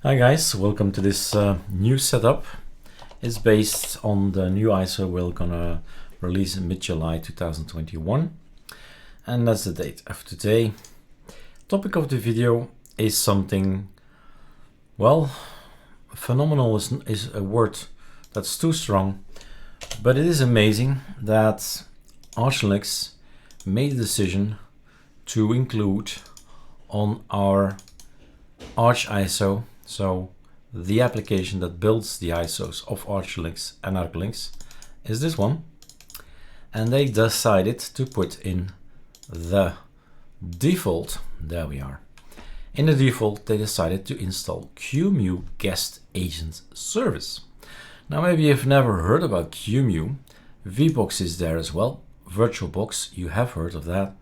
Hi guys, welcome to this new setup. It's based on the new ISO we're gonna release in mid-July 2021, and that's the date of today. Topic of the video is something, well, phenomenal is a word that's too strong, but it is amazing that ArcoLinux made a decision to include on our Arch ISO, so the application that builds the ISOs of ArcoLinux and ArcoLinux is this one, and they decided to put in the default. There we are. In the default, they decided to install Qemu guest agent service. Now maybe you've never heard about Qemu. VBox is there as well. VirtualBox, you have heard of that.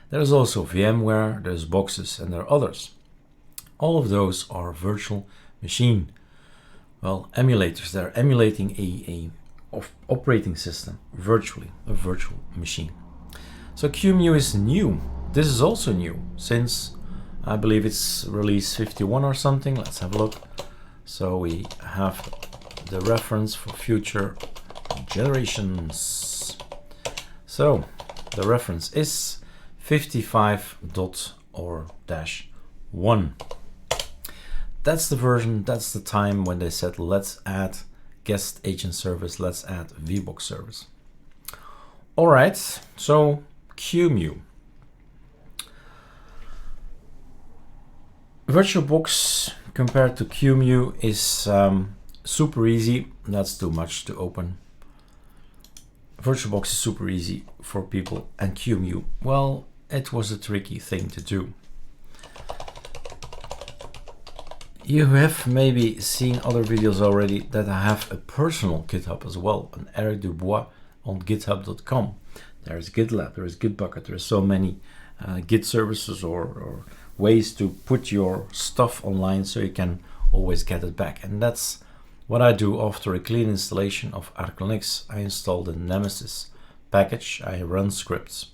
There's also VMware, there's boxes, and there are others. All of those are virtual machine, well, emulators. They're emulating a operating system virtually, a virtual machine. So Qemu is new. This is also new since I believe it's release 51 or something. Let's have a look. So we have the reference for future generations. So the reference is 55.or-1. That's the version, that's the time when they said, let's add guest agent service, let's add VBox service. All right, so Qemu. VirtualBox compared to Qemu is super easy. That's too much to open. VirtualBox is super easy for people, and Qemu, well, it was a tricky thing to do. You have maybe seen other videos already that I have a personal GitHub as well, an Eric Dubois on github.com. There's GitLab, there's Gitbucket, there's so many Git services or ways to put your stuff online so you can always get it back. And that's what I do after a clean installation of ArcoLinux. I install the Nemesis package, I run scripts.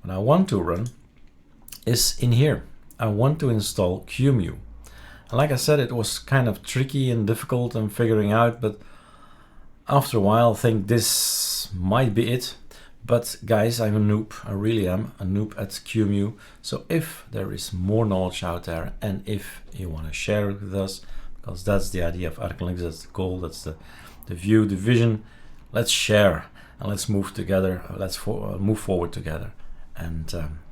What I want to run is in here. I want to install Qemu. And like I said, it was kind of tricky and difficult and figuring out, but after a while I think this might be it. But guys, I'm a noob. I really am a noob at Qemu. So if there is more knowledge out there, and if you want to share it with us, because that's the idea of ArcoLinux, that's the goal, that's the view, the vision, let's share and let's move together. Let's move forward together and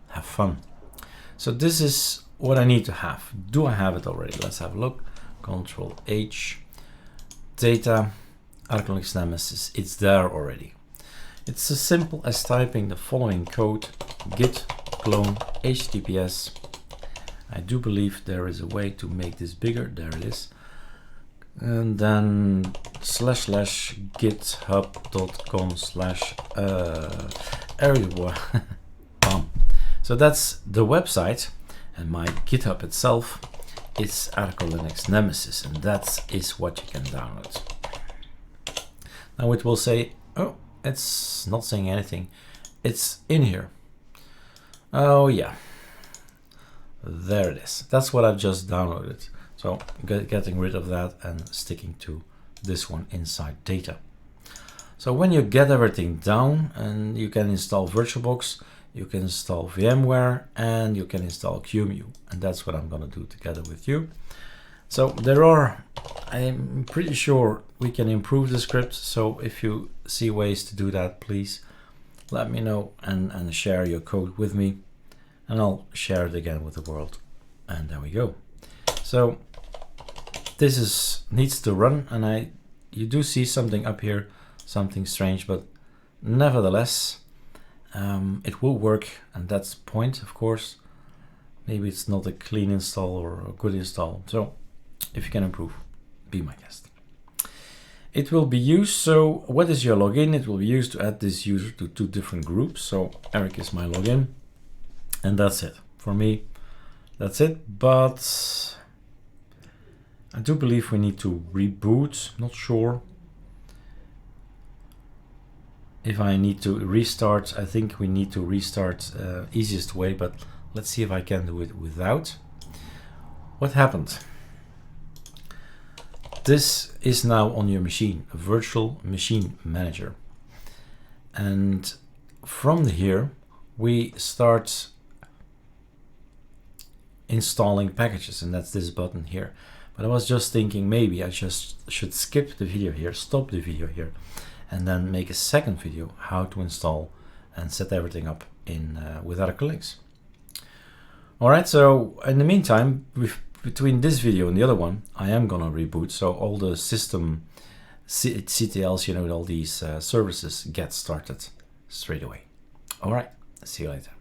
have fun. So this is what I need to have. Do I have it already? Let's have a look. Control H, data, ArcoLinux Nemesis. It's there already. It's as simple as typing the following code: git clone https. I do believe there is a way to make this bigger. There it is. And then //github.com/area. So that's the website, and my GitHub itself is ArcoLinux Nemesis, and that is what you can download. Now it will say, oh, it's not saying anything. It's in here. Oh yeah, there it is. That's what I've just downloaded. So getting rid of that and sticking to this one inside data. So when you get everything down, and you can install VirtualBox, you can install VMware, and you can install Qemu, and that's what I'm going to do together with you. So there are, I'm pretty sure we can improve the script. So if you see ways to do that, please let me know and share your code with me, and I'll share it again with the world. And there we go. So this needs to run, and you do see something up here, something strange, but nevertheless, it will work, and that's the point, of course. Maybe it's not a clean install or a good install. So if you can improve, be my guest. It will be used, so what is your login? It will be used to add this user to 2 different groups. So Eric is my login, and that's it. For me, that's it. But I do believe we need to reboot. Not sure if I need to restart. I think we need to restart easiest way, but let's see if I can do it without. What happened? this is now on your machine, a virtual machine manager. And from here, we start installing packages, and that's this button here. But I was just thinking maybe I just should skip the video here, stop the video here, and then make a second video how to install and set everything up in with ArcoLinux. Alright, so in the meantime, between this video and the other one, I am gonna reboot, so all the system CTLs, you know, all these services get started straight away. Alright, see you later.